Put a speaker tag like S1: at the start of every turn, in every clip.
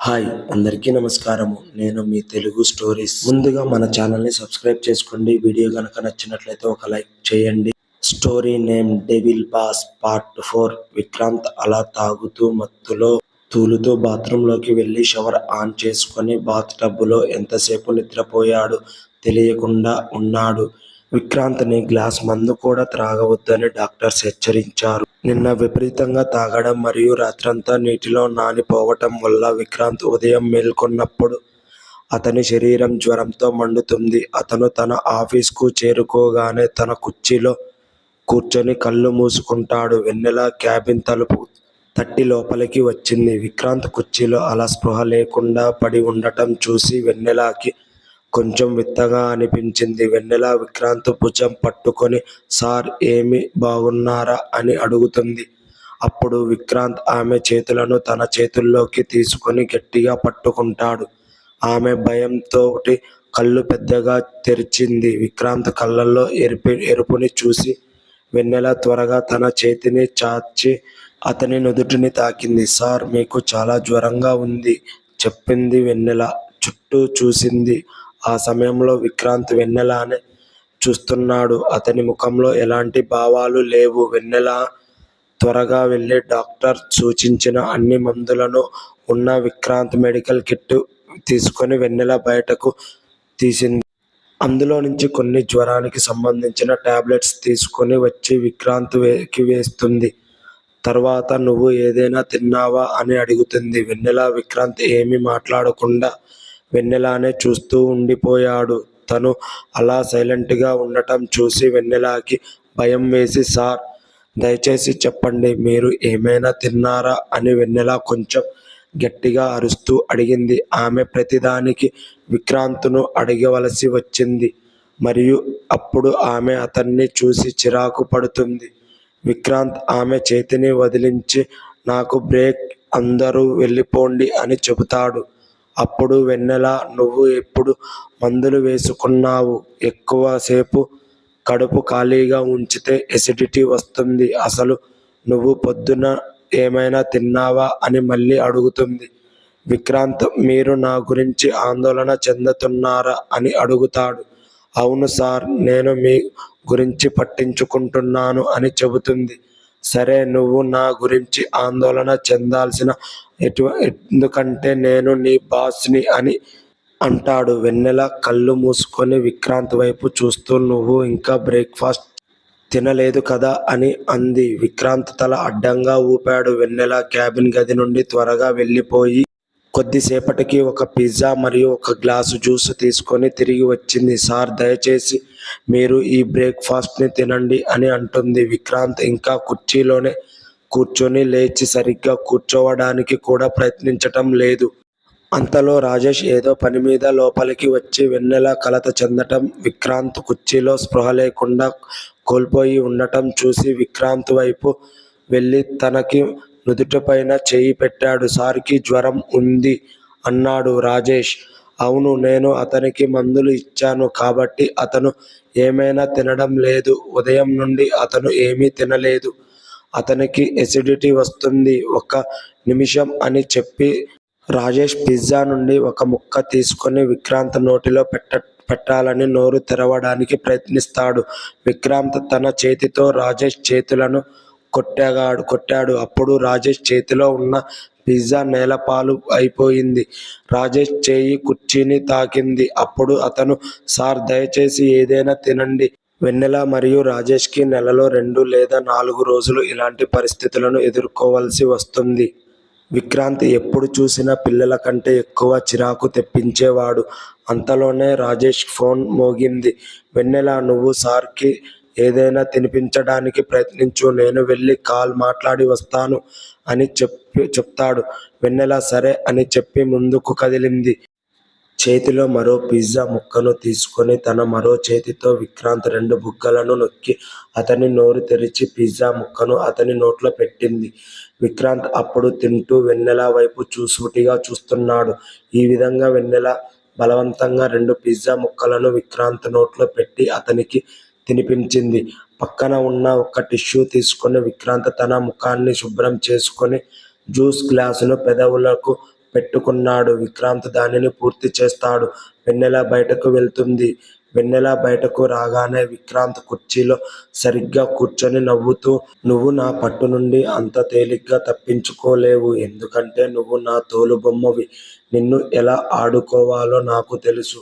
S1: Hi అందరికీ నమస్కారము. నేను మీ తెలుగు స్టోరీస్. ముందుగా మన ఛానల్ని సబ్స్క్రైబ్ చేసుకోండి. వీడియో కనుక నచ్చినట్లయితే ఒక లైక్ చేయండి. Story name devil boss part 4. Vikrant అలా తాగుతూ మత్తులో తూలుతూ బాత్రూంలోకి వెళ్ళి షవర్ ఆన్ చేసుకొని బాత్ టబ్బులో ఎంతసేపు నిద్రపోయాడో తెలియకుండా ఉన్నాడు. విక్రాంత్ని గ్లాస్ మందు కూడా త్రాగవద్దని డాక్టర్స్ హెచ్చరించారు. నిన్న విపరీతంగా తాగడం మరియు రాత్రంతా నీటిలో నానిపోవటం వల్ల విక్రాంత్ ఉదయం మేల్కొన్నప్పుడు అతని శరీరం జ్వరంతో మండుతుంది. అతను తన ఆఫీస్కు చేరుకోగానే తన కుర్చీలో కూర్చొని కళ్ళు మూసుకుంటాడు. వెన్నెల క్యాబిన్ తలుపు తట్టి లోపలికి వచ్చింది. విక్రాంత్ కుర్చీలో అలా స్పృహ లేకుండా పడి ఉండటం చూసి వెన్నెలకి కొంచెం వింతగా అనిపించింది. వెన్నెల విక్రాంత్ భుజం పట్టుకొని సార్ ఏమి బాగున్నారా అని అడుగుతుంది. అప్పుడు విక్రాంత్ ఆమె చేతులను తన చేతుల్లోకి తీసుకొని గట్టిగా పట్టుకుంటాడు. ఆమె భయంతోటి కళ్ళు పెద్దగా తెరిచింది. విక్రాంత్ కళ్ళల్లో ఎరుపుని చూసి వెన్నెల త్వరగా తన చేతిని చాచి అతని నుదుటిని తాకింది. సార్ మీకు చాలా జ్వరంగా ఉంది చెప్పింది వెన్నెల. చుట్టూ చూసింది. ఆ సమయంలో విక్రాంత్ వెన్నెలనే చూస్తున్నాడు. అతని ముఖంలో ఎలాంటి భావాలు లేవు. వెన్నెల త్వరగా వెళ్ళి డాక్టర్ సూచించిన అన్ని మందులను ఉన్న విక్రాంత్ మెడికల్ కిట్ తీసుకొని వెన్నెల బయటకు తీసింది. అందులో నుంచి కొన్ని జ్వరానికి సంబంధించిన టాబ్లెట్స్ తీసుకొని వచ్చి విక్రాంత్ వేస్తుంది. తర్వాత నువ్వు ఏదైనా తిన్నావా అని అడుగుతుంది. వెన్నెల విక్రాంత్ ఏమీ మాట్లాడకుండా వెన్నెలనే చూస్తూ ఉండిపోయాడు. తను అలా సైలెంట్గా ఉండటం చూసి వెన్నెలకి భయం వేసి సార్ దయచేసి చెప్పండి మీరు ఏమైనా తిన్నారా అని వెన్నెల కొంచెం గట్టిగా అరుస్తూ అడిగింది. ఆమె ప్రతిదానికి విక్రాంత్ను అడగవలసి వచ్చింది మరియు అప్పుడు ఆమె అతన్ని చూసి చిరాకు పడుతుంది. విక్రాంత్ ఆమె చేతిని వదిలించి నాకు బ్రేక్ అందరూ వెళ్ళిపోండి అని చెబుతాడు. అప్పుడు వెన్నెల నువ్వు ఎప్పుడు మందులు వేసుకున్నావు? ఎక్కువసేపు కడుపు ఖాళీగా ఉంచితే ఎసిడిటీ వస్తుంది. అసలు నువ్వు పొద్దున ఏమైనా తిన్నావా అని మళ్ళీ అడుగుతుంది. విక్రాంత్ మీరు నా గురించి ఆందోళన చెందుతున్నారా అని అడుగుతాడు. అవును సార్ నేను మీ గురించి పట్టించుకుంటున్నాను అని చెబుతుంది. సరే నువ్వు నా గురించి ఆందోళన చెందాల్సిన ఎందుకంటే నేను నీ బాస్ని అని అంటాడు. వెన్నెల కళ్ళు మూసుకొని విక్రాంత్ వైపు చూస్తూ నువ్వు ఇంకా బ్రేక్ఫాస్ట్ తినలేదు కదా అని అంది. విక్రాంత్ తల అడ్డంగా ఊపాడు. వెన్నెల క్యాబిన్ గది నుండి త్వరగా వెళ్ళిపోయి కొద్దిసేపటికి ఒక పిజ్జా మరియు ఒక గ్లాసు జ్యూస్ తీసుకొని తిరిగి వచ్చింది. సార్ దయచేసి మీరు ఈ బ్రేక్ఫాస్ట్ని తినండి అని అంటుంది. విక్రాంత్ ఇంకా కుర్చీలోనే కూర్చొని లేచి సరిగ్గా కూర్చోవడానికి కూడా ప్రయత్నించటం లేదు. అంతలో రాజేష్ ఏదో పని మీద లోపలికి వచ్చి వెన్నెల కలత చెందటం విక్రాంత్ కుర్చీలో స్పృహ లేకుండా కోల్పోయి ఉండటం చూసి విక్రాంత్ వైపు వెళ్ళి తనకి నుదుటిపైన చేయి పెట్టాడు. సార్కి జ్వరం ఉంది అన్నాడు రాజేష్. అవును నేను అతనికి మందులు ఇచ్చాను కాబట్టి అతను ఏమైనా తినడం లేదు. ఉదయం నుండి అతను ఏమీ తినలేదు. అతనికి ఎసిడిటీ వస్తుంది. ఒక్క నిమిషం అని చెప్పి రాజేష్ పిజ్జా నుండి ఒక ముక్క తీసుకొని విక్రాంత్ నోటిలో పెట్టాలని నోరు తెరవడానికి ప్రయత్నిస్తాడు. విక్రాంత్ తన చేతితో రాజేష్ చేతులను కొట్టాడు. అప్పుడు రాజేష్ చేతిలో ఉన్న పిజ్జా నేలపాలు అయిపోయింది. రాజేష్ చేయి కుర్చీని తాకింది. అప్పుడు అతను సార్ దయచేసి ఏదైనా తినండి. వెన్నెల మరియు రాజేష్కి నెలలో 2 లేదా 4 రోజులు ఇలాంటి పరిస్థితులను ఎదుర్కోవలసి వస్తుంది. విక్రాంత్ ఎప్పుడు చూసినా పిల్లల కంటే ఎక్కువ చిరాకు తెప్పించేవాడు. అంతలోనే రాజేష్ ఫోన్ మోగింది. వెన్నెల నువ్వు సార్కి ఏదైనా తినిపించడానికి ప్రయత్నించు. నేను వెళ్ళి కాల్ మాట్లాడి వస్తాను అని చెప్తాడు. వెన్నెల సరే అని చెప్పి ముందుకు కదిలింది. చేతిలో మరో పిజ్జా ముక్కను తీసుకొని తన మరో చేతితో విక్రాంత్ 2 బుగ్గలను నొక్కి అతని నోరు తెరిచి పిజ్జా ముక్కను అతని నోట్లో పెట్టింది. విక్రాంత్ అప్పుడు తింటూ వెన్నెల వైపు సూటిగా చూస్తున్నాడు. ఈ విధంగా వెన్నెల బలవంతంగా 2 పిజ్జా ముక్కలను విక్రాంత్ నోట్లో పెట్టి అతనికి తినిపించింది. పక్కన ఉన్న ఒక టిష్యూ తీసుకొని విక్రాంత్ తన ముఖాన్ని శుభ్రం చేసుకొని జ్యూస్ గ్లాసును పెదవులకు పెట్టుకున్నాడు. విక్రాంత్ దానిని పూర్తి చేస్తాడు. వెన్నెల బయటకు వెళ్తుంది. వెన్నెల బయటకు రాగానే విక్రాంత్ కుర్చీలో సరిగ్గా కూర్చొని నవ్వుతూ, నువ్వు నా పట్టు నుండి అంత తేలిగ్గా తప్పించుకోలేవు. ఎందుకంటే నువ్వు నా తోలుబొమ్మవి. నిన్ను ఎలా ఆడుకోవాలో నాకు తెలుసు.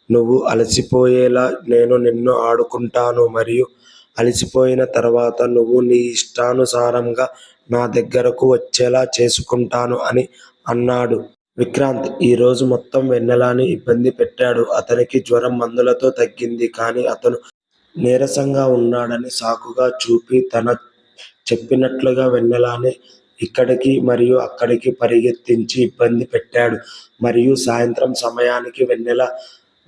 S1: నువ్వు అలసిపోయేలా నేను నిన్ను ఆడుకుంటాను. మరియు అలసిపోయిన తర్వాత నువ్వు నీ ఇష్టానుసారంగా నా దగ్గరకు వచ్చేలా చేసుకుంటాను అని అన్నాడు. విక్రాంత్ ఈరోజు మొత్తం వెన్నెలని ఇబ్బంది పెట్టాడు. అతనికి జ్వరం మందులతో తగ్గింది. కానీ అతను నీరసంగా ఉన్నాడని సాకుగా చూపి తన చెప్పినట్లుగా వెన్నెలని ఇక్కడికి మరియు అక్కడికి పరిగెత్తించి ఇబ్బంది పెట్టాడు. మరియు సాయంత్రం సమయానికి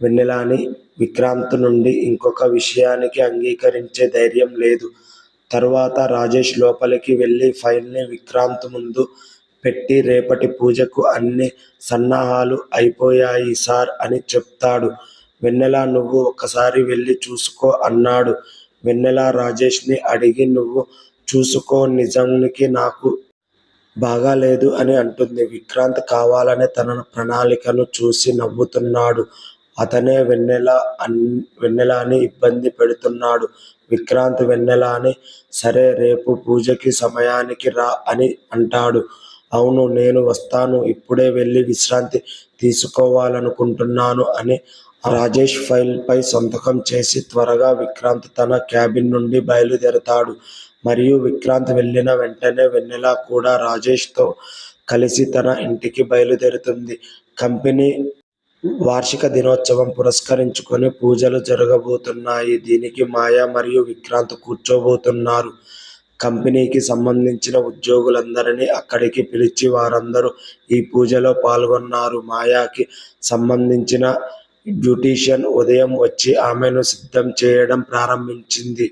S1: వెన్నెలని విక్రాంత్ నుండి ఇంకొక విషయానికి అంగీకరించే ధైర్యం లేదు. తరువాత రాజేష్ లోపలికి వెళ్ళి ఫైల్ని విక్రాంత్ ముందు పెట్టి రేపటి పూజకు అన్ని సన్నాహాలు అయిపోయాయి సార్ అని చెప్తాడు. వెన్నెల నువ్వు ఒక్కసారి వెళ్ళి చూసుకో అన్నాడు. వెన్నెల రాజేష్ని అడిగి నువ్వు చూసుకో, నిజానికి నాకు బాగాలేదు అని అంటుంది. విక్రాంత్ కావాలనే తన ప్రణాళికను చూసి నవ్వుతున్నాడు. అతనే వెన్నెలని ఇబ్బంది పెడుతున్నాడు. విక్రాంత్ వెన్నెలని సరే రేపు పూజకి సమయానికి రా అని అంటాడు. అవును నేను వస్తాను, ఇప్పుడే వెళ్ళి విశ్రాంతి తీసుకోవాలనుకుంటున్నాను అని రాజేష్ ఫైల్ పై సంతకం చేసి త్వరగా విక్రాంత్ తన క్యాబిన్ నుండి బయలుదేరతాడు. మరియు విక్రాంత్ వెళ్ళిన వెంటనే వెన్నెల కూడా రాజేష్ తో కలిసి తన ఇంటికి బయలుదేరుతుంది. కంపెనీ వార్షిక దినోత్సవం పురస్కరించుకొని పూజలు జరగబోతున్నాయి. దీనికి మాయా మరియు విక్రాంత్ కూర్చోబోతున్నారు. కంపెనీకి సంబంధించిన ఉద్యోగులందరినీ అక్కడికి పిలిచి వారందరూ ఈ పూజలో పాల్గొన్నారు. మాయాకి సంబంధించిన బ్యూటీషియన్ ఉదయం వచ్చి ఆమెను సిద్ధం చేయడం ప్రారంభించింది.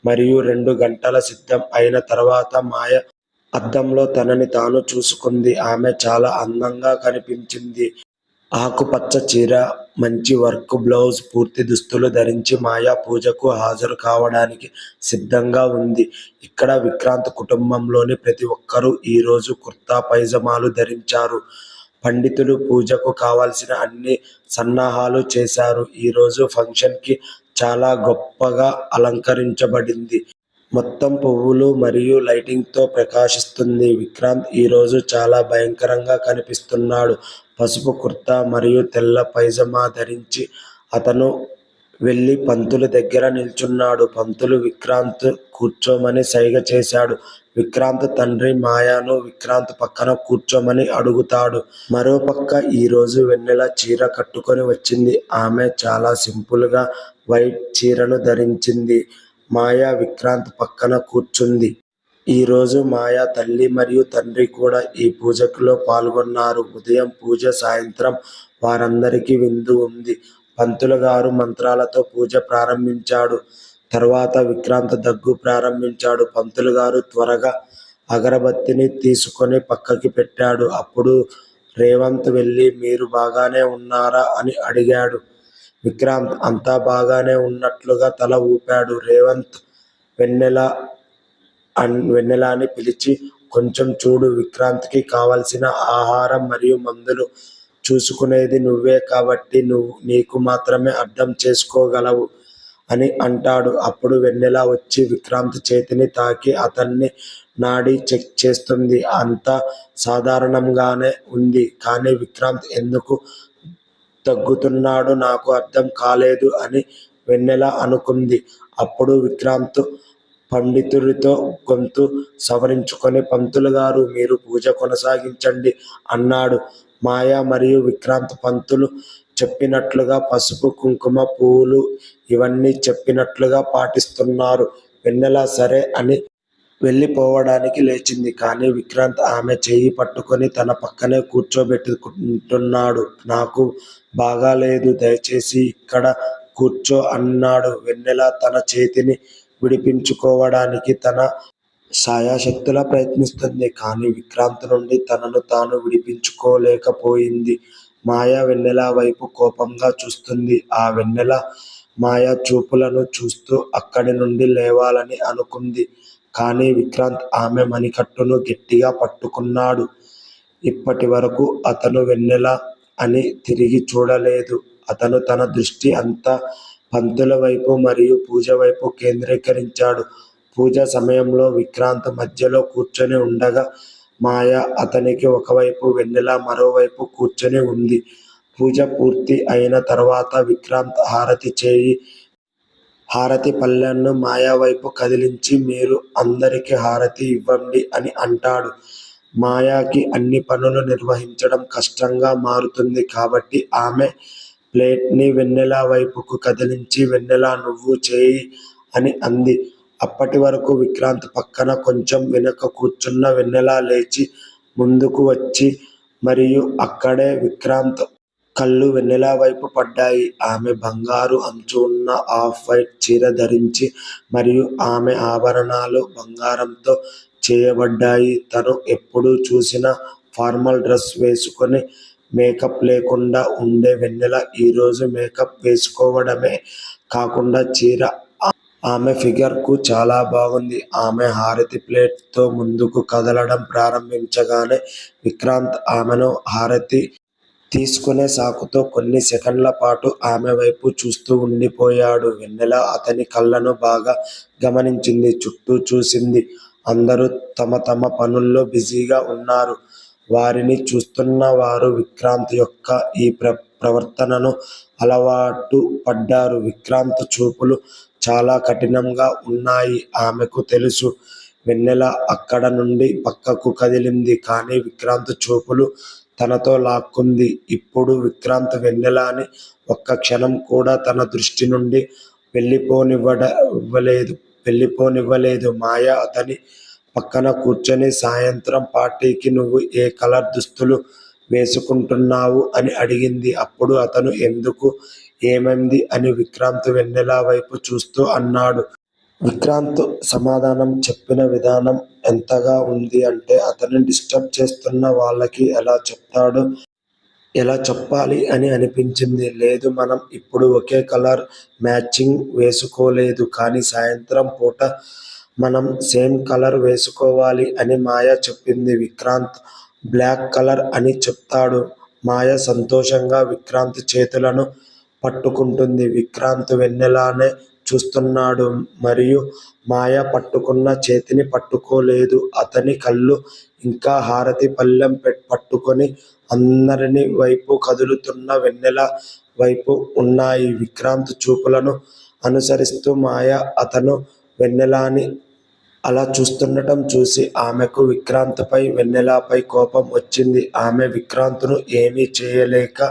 S1: మరియు 2 గంటల సిద్ధం అయిన తర్వాత మాయ అద్దంలో తనని తాను చూసుకుంది. ఆమె చాలా అందంగా కనిపించింది. ఆకుపచ్చ చీర, మంచి వర్క్ బ్లౌజ్, పూర్తి దుస్తులు ధరించి మాయా పూజకు హాజరు కావడానికి సిద్ధంగా ఉంది. ఇక్కడ విక్రాంత్ కుటుంబంలోని ప్రతి ఒక్కరూ ఈరోజు కుర్తా పైజమాలు ధరించారు. పండితులు పూజకు కావలసిన అన్ని సన్నాహాలు చేశారు. ఈరోజు ఫంక్షన్ కి చాలా గొప్పగా అలంకరించబడింది. మొత్తం పువ్వులు మరియు లైటింగ్ తో ప్రకాశిస్తుంది. విక్రాంత్ ఈరోజు చాలా భయంకరంగా కనిపిస్తున్నాడు. పసుపు కుర్తా మరియు తెల్ల పైజమా ధరించి అతను వెళ్ళి పంతులు దగ్గర నిల్చున్నాడు. పంతులు విక్రాంత్ కూర్చోమని సైగ చేశాడు. విక్రాంత్ తండ్రి మాయాను విక్రాంత్ పక్కన కూర్చోమని అడుగుతాడు. మరోపక్క ఈరోజు వెన్నెల చీర కట్టుకొని వచ్చింది. ఆమె చాలా సింపుల్ గా వైట్ చీరను ధరించింది. మాయా విక్రాంత్ పక్కన కూర్చుంది. ఈరోజు మాయా తల్లి మరియు తండ్రి కూడా ఈ పూజలో పాల్గొన్నారు. ఉదయం పూజ, సాయంత్రం వారందరికీ విందు ఉంది. పంతులు గారు మంత్రాలతో పూజ ప్రారంభించాడు. తర్వాత విక్రాంత్ దగ్గు ప్రారంభించాడు. పంతులు గారు త్వరగా అగరబత్తిని తీసుకొని పక్కకి పెట్టాడు. అప్పుడు రేవంత్ వెళ్ళి మీరు బాగానే ఉన్నారా అని అడిగాడు. విక్రాంత్ అంతా బాగానే ఉన్నట్లుగా తల ఊపాడు. రేవంత్ వెన్నెలని పిలిచి కొంచెం చూడు, విక్రాంత్ కి కావలసిన ఆహారం మరియు మందులు చూసుకునేది నువ్వే కాబట్టి నీకు మాత్రమే అర్థం చేసుకోగలవు అని అంటాడు. అప్పుడు వెన్నెల వచ్చి విక్రాంత్ చేతిని తాకి అతన్ని నాడీ చెక్ చేస్తుంది. అంతా సాధారణంగానే ఉంది. కానీ విక్రాంత్ ఎందుకు దగ్గుతున్నాడో నాకు అర్థం కాలేదు అని వెన్నెల అనుకుంది. అప్పుడు విక్రాంత్ పండితుడితో గొంతు సవరించుకొని పంతులు గారు మీరు పూజ కొనసాగించండి అన్నాడు. మాయా మరియు విక్రాంత్ పంతులు చెప్పినట్లుగా పసుపు, కుంకుమ, పువ్వులు ఇవన్నీ చెప్పినట్లుగా పాటిస్తున్నారు. వెన్నెల సరే అని వెళ్ళిపోవడానికి లేచింది. కానీ విక్రాంత్ ఆమె చెయ్యి పట్టుకొని తన పక్కనే కూర్చోబెట్టుకుంటున్నాడు. నాకు బాగాలేదు, దయచేసి ఇక్కడ కూర్చో అన్నాడు. వెన్నెల తన చేతిని విడిపించుకోవడానికి తన శాయశక్తులా ప్రయత్నిస్తుంది. కానీ విక్రాంత్ నుండి తనను తాను విడిపించుకోలేకపోయింది. మాయ వెన్నెల వైపు కోపంగా చూస్తుంది. ఆ వెన్నెల మాయ చూపులను చూస్తూ అక్కడి నుండి లేవాలని అనుకుంది. కానీ విక్రాంత్ ఆమె మణికట్టును గట్టిగా పట్టుకున్నాడు. ఇప్పటి వరకు అతను వెన్నెల అని తిరిగి చూడలేదు. అతను తన దృష్టి అంతా పంతుల వైపు మరియు పూజ వైపు కేంద్రీకరించాడు. పూజ సమయంలో విక్రాంత్ మధ్యలో కూర్చొని ఉండగా మాయ అతనికి ఒకవైపు, వెన్నెల మరోవైపు కూర్చొని ఉంది. పూజ పూర్తి అయిన తర్వాత విక్రాంత్ హారతి పళ్ళెంను మాయ వైపు కదిలించి మీరు అందరికి హారతి ఇవ్వండి అని అంటాడు. మాయకి అన్ని పనులు నిర్వహించడం కష్టంగా మారుతుంది కాబట్టి ఆమె ప్లేట్ ని వెన్నెల వైపుకు కదిలించి వెన్నెల నువ్వు చేయి అని అంది. అప్పటి వరకు విక్రాంత్ పక్కన కొంచెం వెనుక కూర్చున్న వెన్నెల లేచి ముందుకు వచ్చి మరియు అక్కడే విక్రాంత్ కళ్ళు వెన్నెల వైపు పడ్డాయి. ఆమె బంగారు అంచు ఉన్న ఆఫ్ వైట్ చీర ధరించి మరియు ఆమె ఆభరణాలు బంగారంతో చేయబడ్డాయి. తను ఎప్పుడు చూసిన ఫార్మల్ డ్రెస్ వేసుకొని మేకప్ లేకుండా ఉండే వెన్నెల ఈరోజు మేకప్ వేసుకోవడమే కాకుండా చీర ఆమె ఫిగర్ కు చాలా బాగుంది. ఆమె హారతి ప్లేట్ తో ముందుకు కదలడం ప్రారంభించగానే విక్రాంత్ ఆమెను హారతి తీసుకునే సాకుతో కొన్ని సెకండ్ల పాటు ఆమె వైపు చూస్తూ ఉండిపోయాడు. వెన్నెల అతని కళ్ళను బాగా గమనించింది. చుట్టూ చూసింది. అందరూ తమ తమ పనుల్లో బిజీగా ఉన్నారు. వారిని చూస్తున్న వారు విక్రాంత్ యొక్క ఈ ప్రవర్తనను అలవాటు పడ్డారు. విక్రాంత్ చూపులు చాలా కఠినంగా ఉన్నాయి. ఆమెకు తెలుసు వెన్నెల అక్కడ నుండి పక్కకు కదిలింది. కానీ విక్రాంత్ చూపులు తనతో లాక్కుంది. ఇప్పుడు విక్రాంత్ వెన్నెలని ఒక్క క్షణం కూడా తన దృష్టి నుండి వెళ్ళిపోనివ్వలేదు. మాయ అతని పక్కన కూర్చొని సాయంత్రం పార్టీకి నువ్వు ఏ కలర్ దుస్తులు వేసుకుంటున్నావు అని అడిగింది. అప్పుడు అతను ఎందుకు, ఏమైంది అని విక్రాంత్ వెన్నెల వైపు చూస్తూ అన్నాడు. విక్రాంత్ సమాధానం చెప్పిన విధానం ఎంతగా ఉంది అంటే అతన్ని డిస్టర్బ్ చేస్తున్న వాళ్ళకి ఎలా చెప్పాలి అని అనిపించింది. లేదు, మనం ఇప్పుడు ఒకే కలర్ మ్యాచింగ్ వేసుకోలేదు, కానీ సాయంత్రం పూట మనం సేమ్ కలర్ వేసుకోవాలి అని మాయ చెప్పింది. విక్రాంత్ బ్లాక్ కలర్ అని చెప్తాడు. మాయ సంతోషంగా విక్రాంత్ చేతులను పట్టుకుంటుంది. విక్రాంత్ వెన్నెలనే చూస్తున్నాడు మరియు మాయ పట్టుకున్న చేతిని పట్టుకోలేదు. అతని కళ్ళు ఇంకా హారతి పళ్ళెం పట్టుకొని అందరిని వైపు కదులుతున్న వెన్నెల వైపు ఉన్నాయి. విక్రాంత్ చూపులను అనుసరిస్తూ మాయ అతను వెన్నెలని అలా చూస్తుండటం చూసి ఆమెకు విక్రాంత్ పై, వెన్నెలపై కోపం వచ్చింది. ఆమె విక్రాంత్ను ఏమీ చేయలేక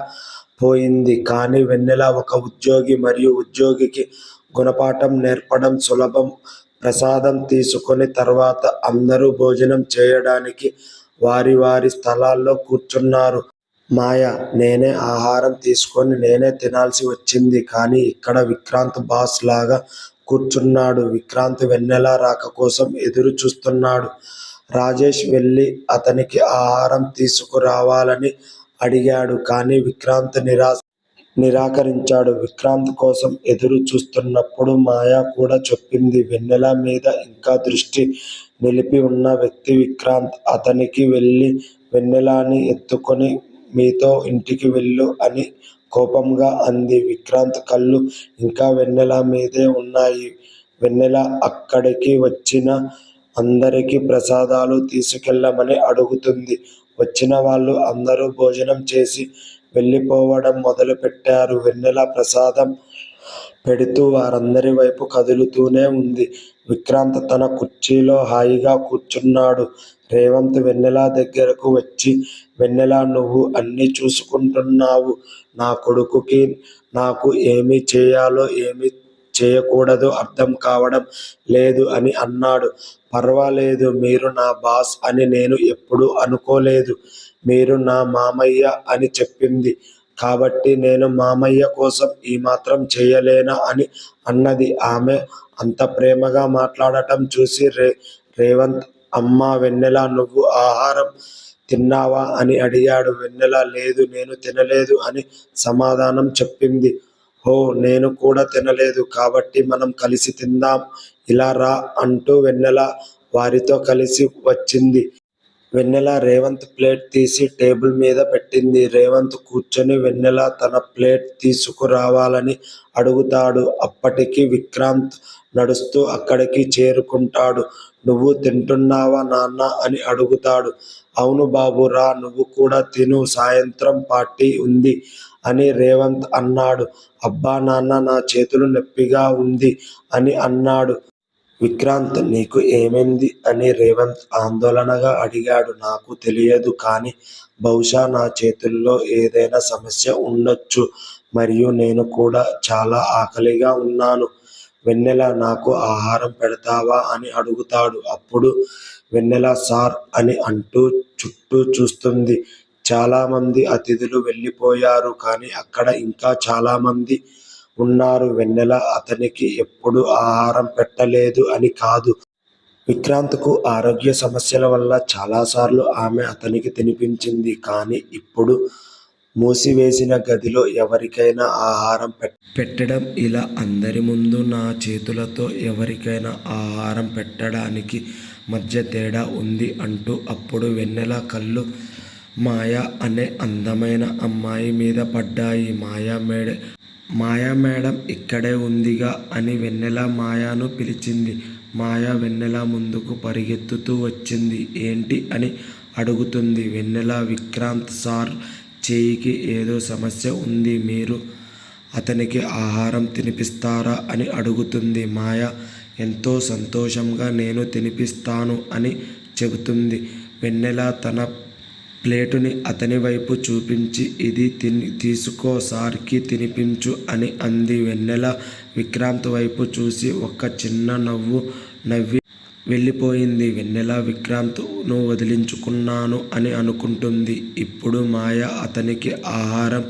S1: పోయింది. కానీ వెన్నెల ఒక ఉద్యోగి మరియు ఉద్యోగికి గుణపాఠం నేర్పడం సులభం. ప్రసాదం తీసుకుని తర్వాత అందరూ భోజనం చేయడానికి వారి వారి స్థలాల్లో కూర్చున్నారు. మాయ నేనే ఆహారం తీసుకొని నేనే తినాల్సి వచ్చింది. కానీ ఇక్కడ విక్రాంత్ బాస్ లాగా కూర్చున్నాడు. విక్రాంత్ వెన్నెల రాక కోసం ఎదురు చూస్తున్నాడు. రాజేష్ వెళ్ళి అతనికి ఆహారం తీసుకురావాలని అడిగాడు. కానీ విక్రాంత్ నిరాకరించాడు. విక్రాంత్ కోసం ఎదురు చూస్తున్నప్పుడు మాయ కూడా చెప్పింది. వెన్నెల మీద ఇంకా దృష్టి నిలిపి ఉన్న వ్యక్తి విక్రాంత్. అతనికి వెళ్ళి వెన్నెలని ఎత్తుకొని మీతో ఇంటికి వెళ్ళు అని కోపంగా అంది. విక్రాంత్ కళ్ళు ఇంకా వెన్నెల మీదే ఉన్నాయి. వెన్నెల అక్కడికి వచ్చిన అందరికీ ప్రసాదాలు తీసుకెళ్ళమని అడుగుతుంది. వచ్చిన వాళ్ళు అందరూ భోజనం చేసి వెళ్ళిపోవడం మొదలు పెట్టారు. వెన్నెల ప్రసాదం పెడుతూ వారందరి వైపు కదులుతూనే ఉంది. విక్రాంత్ తన కుర్చీలో హాయిగా కూర్చున్నాడు. రేవంత్ వెన్నెల దగ్గరకు వచ్చి, వెన్నెల నువ్వు అన్నీ చూసుకుంటున్నావు. నా కొడుకుకి నాకు ఏమి చేయాలో ఏమి చేయకూడదో అర్థం కావడం లేదు అని అన్నాడు. పర్వాలేదు, మీరు నా బాస్ అని నేను ఎప్పుడూ అనుకోలేదు. మీరు నా మామయ్య అని చెప్పింది కాబట్టి నేను మామయ్య కోసం ఈ మాత్రం చేయలేనా అని అన్నది. ఆమె అంత ప్రేమగా మాట్లాడటం చూసి రేవంత్ అమ్మా వెన్నెల నువ్వు ఆహారం తిన్నావా అని అడిగాడు. వెన్నెల లేదు, నేను తినలేదు అని సమాధానం చెప్పింది. ఓ, నేను కూడా తినలేదు, కాబట్టి మనం కలిసి తిందాం, ఇలా రా అంటూ వెన్నెల వారితో కలిసి వచ్చింది. వెన్నెల రేవంత్ ప్లేట్ తీసి టేబుల్ మీద పెట్టింది. రేవంత్ కూర్చొని వెన్నెల తన ప్లేట్ తీసుకురావాలని అడుగుతాడు. అప్పటికి విక్రాంత్ నడుస్తూ అక్కడికి చేరుకుంటాడు. నువ్వు తింటున్నావా నాన్నా అని అడుగుతాడు. అవును బాబు రా, నువ్వు కూడా తిను, సాయంత్రం పార్టీ ఉంది అని రేవంత్ అన్నాడు. అబ్బా నాన్న, నా చేతులు నొప్పిగా ఉంది అని అన్నాడు. విక్రాంత్, నీకు ఏమైంది అని రేవంత్ ఆందోళనగా అడిగాడు. నాకు తెలియదు, కానీ బహుశా నా చేతుల్లో ఏదైనా సమస్య ఉండొచ్చు. మరియు నేను కూడా చాలా ఆకలిగా ఉన్నాను. వెన్నెల, నాకు ఆహారం పెడతావా అని అడుగుతాడు. అప్పుడు వెన్నెల సార్ అని అంటూ చుట్టూ చూస్తుంది. చాలామంది అతిథులు వెళ్ళిపోయారు, కానీ అక్కడ ఇంకా చాలామంది ఉన్నారు. వెన్నెల అతనికి ఎప్పుడూ ఆహారం పెట్టలేదు అని కాదు. విక్రాంత్కు ఆరోగ్య సమస్యల వల్ల చాలాసార్లు ఆమె అతనికి తినిపించింది. కానీ ఇప్పుడు మూసివేసిన గదిలో ఎవరికైనా ఆహారం పెట్టడం, ఇలా అందరి ముందు నా చేతులతో ఎవరికైనా ఆహారం పెట్టడానికి మధ్య తేడా ఉంది అంటూ అప్పుడు వెన్నెల కళ్ళు మాయ అనే అందమైన అమ్మాయి మీద పడ్డాయి. మాయా మేడం ఇక్కడే ఉందిగా అని వెన్నెల మాయను పిలిచింది. మాయ వెన్నెల ముందుకు పరిగెత్తుతూ వచ్చింది. ఏంటి అని అడుగుతుంది. వెన్నెల, విక్రాంత్ సార్ చేయికి ఏదో సమస్య ఉంది, మీరు అతనికి ఆహారం తినిపిస్తారా అని అడుగుతుంది. మాయ ఎంతో సంతోషంగా నేను తినిపిస్తాను అని చెబుతుంది. వెన్నెల తన ప్లేటుని అతని వైపు చూపించి, ఇది తీసుకో, సార్కి తినిపించు అని అంది. వెన్నెల విక్రాంత్ వైపు చూసి ఒక్క చిన్న నవ్వి వెళ్ళిపోయింది. వెన్నెల విక్రాంత్ను వదిలించుకున్నాను అని అనుకుంటుంది. ఇప్పుడు మాయ అతనికి ఆహారం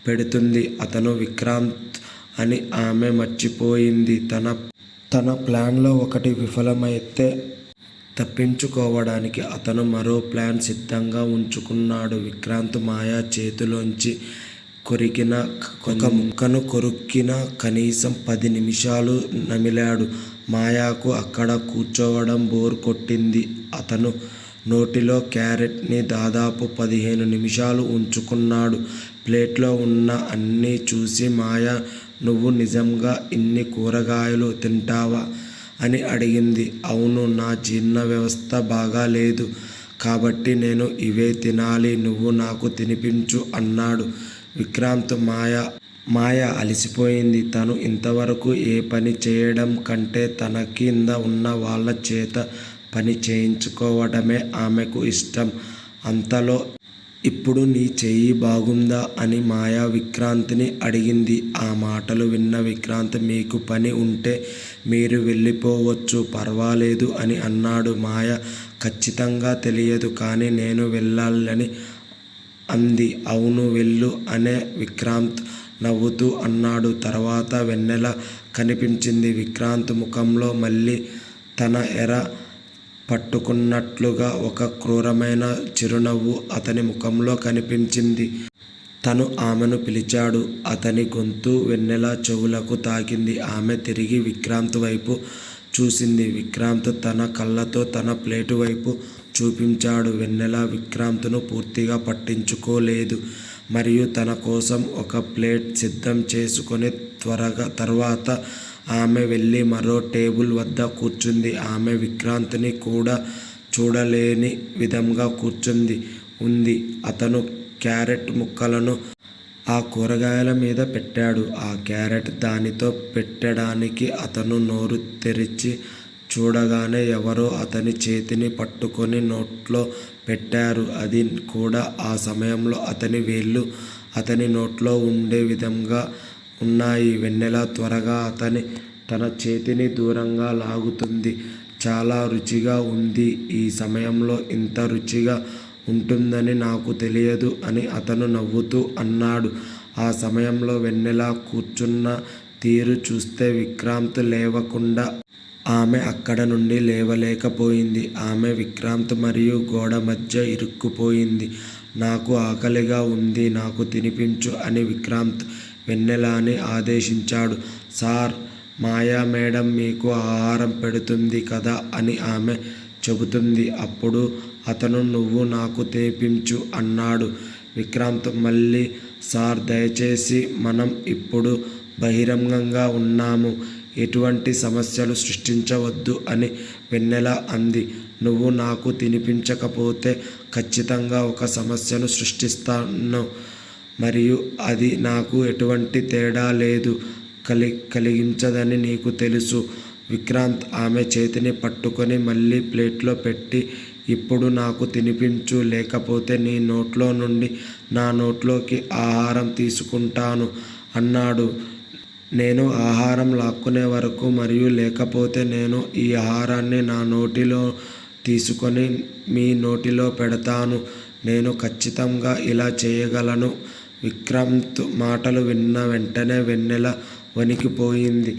S1: పెడుతుంది. అతను విక్రాంత్ అని ఆమె మర్చిపోయింది. తన ప్లాన్లో ఒకటి విఫలమైతే తప్పించుకోవడానికి అతను మరో ప్లాన్ సిద్ధంగా ఉంచుకున్నాడు. విక్రాంత్ మాయ చేతిలోంచి కొరికిన ఒక ముక్కను కొరుక్కిన కనీసం 10 నిమిషాలు నమిలాడు. మాయాకు అక్కడ కూర్చోవడం బోర్ కొట్టింది. అతను నోటిలో క్యారెట్ని దాదాపు 15 నిమిషాలు ఉంచుకున్నాడు. ప్లేట్లో ఉన్న అన్నీ చూసి మాయ, నువ్వు నిజంగా ఇన్ని కూరగాయలు తింటావా అని అడిగింది. అవును, నా జీర్ణ వ్యవస్థ బాగాలేదు కాబట్టి నేను ఇవే తినాలి, నువ్వు నాకు తినిపించు అన్నాడు. విక్రాంత్ మాయ అలసిపోయింది. తను ఇంతవరకు ఏ పని చేయడం కంటే తన కింద ఉన్న వాళ్ళ చేత పని చేయించుకోవడమే ఆమెకు ఇష్టం. అంతలో ఇప్పుడు నీ చెయ్యి బాగుందా అని మాయ విక్రాంత్ని అడిగింది. ఆ మాటలు విన్న విక్రాంత్, మీకు పని ఉంటే మీరు వెళ్ళిపోవచ్చు, పర్వాలేదు అని అన్నాడు. మాయ ఖచ్చితంగా తెలియదు, కానీ నేను వెళ్ళాలని అంది. అవును వెళ్ళు అనే విక్రాంత్ నవ్వుతూ అన్నాడు. తర్వాత వెన్నెల కనిపించింది. విక్రాంత్ ముఖంలో మళ్ళీ తన ఎర పట్టుకున్నట్లుగా ఒక క్రూరమైన చిరునవ్వు అతని ముఖంలో కనిపించింది. తను ఆమెను పిలిచాడు. అతని గొంతు వెన్నెల చెవులకు తాకింది. ఆమె తిరిగి విక్రాంత్ వైపు చూసింది. విక్రాంత్ తన కళ్ళతో తన ప్లేటు వైపు చూపించాడు. వెన్నెల విక్రాంత్ను పూర్తిగా పట్టించుకోలేదు మరియు తన కోసం ఒక ప్లేట్ సిద్ధం చేసుకొని తర్వాత ఆమె వెళ్ళి మరో టేబుల్ వద్ద కూర్చుంది. ఆమె విక్రాంత్ని కూడా చూడలేని విధంగా కూర్చుంది ఉంది. అతను క్యారెట్ ముక్కలను ఆ కూరగాయల మీద పెట్టాడు. ఆ క్యారెట్ దానితో పెట్టడానికి అతను నోరు తెరిచి చూడగానే ఎవరో అతని చేతిని పట్టుకొని నోట్లో పెట్టారు. అది కూడా ఆ సమయంలో అతని వేళ్ళు అతని నోట్లో ఉండే విధంగా ఉన్నాయి. వెన్నెల త్వరగా తన చేతిని దూరంగా లాగుతుంది. చాలా రుచిగా ఉంది, ఈ సమయంలో ఇంత రుచిగా ఉంటుందని నాకు తెలియదు అని అతను నవ్వుతూ అన్నాడు. ఆ సమయంలో వెన్నెల కూర్చున్న తీరు చూస్తే విక్రాంత్ లేవకుండా ఆమె అక్కడ నుండి లేవలేకపోయింది. ఆమె విక్రాంత్ మరియు గోడ మధ్య ఇరుక్కుపోయింది. నాకు ఆకలిగా ఉంది, నాకు తినిపించు అని విక్రాంత్ వెన్నెలని ఆదేశించాడు. సార్, మాయా మేడం మీకు ఆహారం పెడుతుంది కదా అని ఆమె చెబుతుంది. అప్పుడు అతను నువ్వు నాకు తెప్పించు అన్నాడు. విక్రాంత్ మళ్ళీ సార్ దయచేసి మనం ఇప్పుడు బహిరంగంగా ఉన్నాము, ఎటువంటి సమస్యలు సృష్టించవద్దు అని వెన్నెల అంది. నువ్వు నాకు తినిపించకపోతే ఖచ్చితంగా ఒక సమస్యను సృష్టిస్తాను, మరియు అది నాకు ఎటువంటి తేడా లేదు కలిగించదని నీకు తెలుసు. విక్రాంత్ ఆమె చేతిని పట్టుకొని మళ్ళీ ప్లేట్లో పెట్టి, ఇప్పుడు నాకు తినిపించు, లేకపోతే నీ నోట్లో నుండి నా నోట్లోకి ఆహారం తీసుకుంటాను అన్నాడు. నేను ఆహారం లాక్కునే వరకు మరియు లేకపోతే నేను ఈ ఆహారాన్ని నా నోటిలో తీసుకొని మీ నోటిలో పెడతాను. నేను ఖచ్చితంగా ఇలా చేయగలను. విక్రాంత్ మాటలు విన్న వెంటనే వెన్నెల వణికిపోయింది.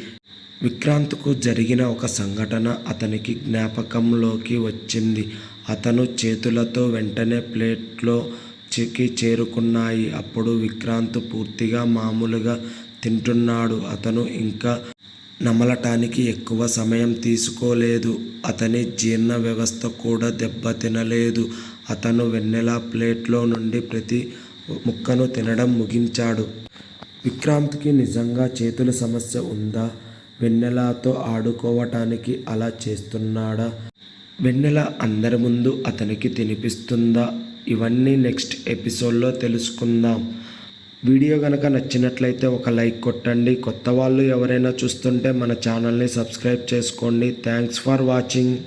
S1: విక్రాంత్కు జరిగిన ఒక సంఘటన అతనికి జ్ఞాపకంలోకి వచ్చింది. అతను చేతులతో వెంటనే ప్లేట్లో చేరుకున్నాయి. అప్పుడు విక్రాంత్ పూర్తిగా మామూలుగా తింటున్నాడు. అతను ఇంకా నమలటానికి ఎక్కువ సమయం తీసుకోలేదు. అతని జీర్ణ వ్యవస్థ కూడా దెబ్బతినలేదు. అతను వెన్నెల ప్లేట్లో నుండి ప్రతి ముక్కను తినడం ముగించాడు. విక్రాంత్కి నిజంగా చేతుల సమస్య ఉందా? వెన్నెలతో ఆడుకోవటానికి అలా చేస్తున్నాడా? వెన్నెల అందరి ముందు అతనికి తినిపిస్తుందా? ఇవన్నీ నెక్స్ట్ ఎపిసోడ్లో తెలుసుకుందాం. వీడియో కనుక నచ్చినట్లయితే ఒక లైక్ కొట్టండి. కొత్త వాళ్ళు ఎవరైనా చూస్తుంటే మన ఛానల్ని సబ్స్క్రైబ్ చేసుకోండి. Thanks for watching.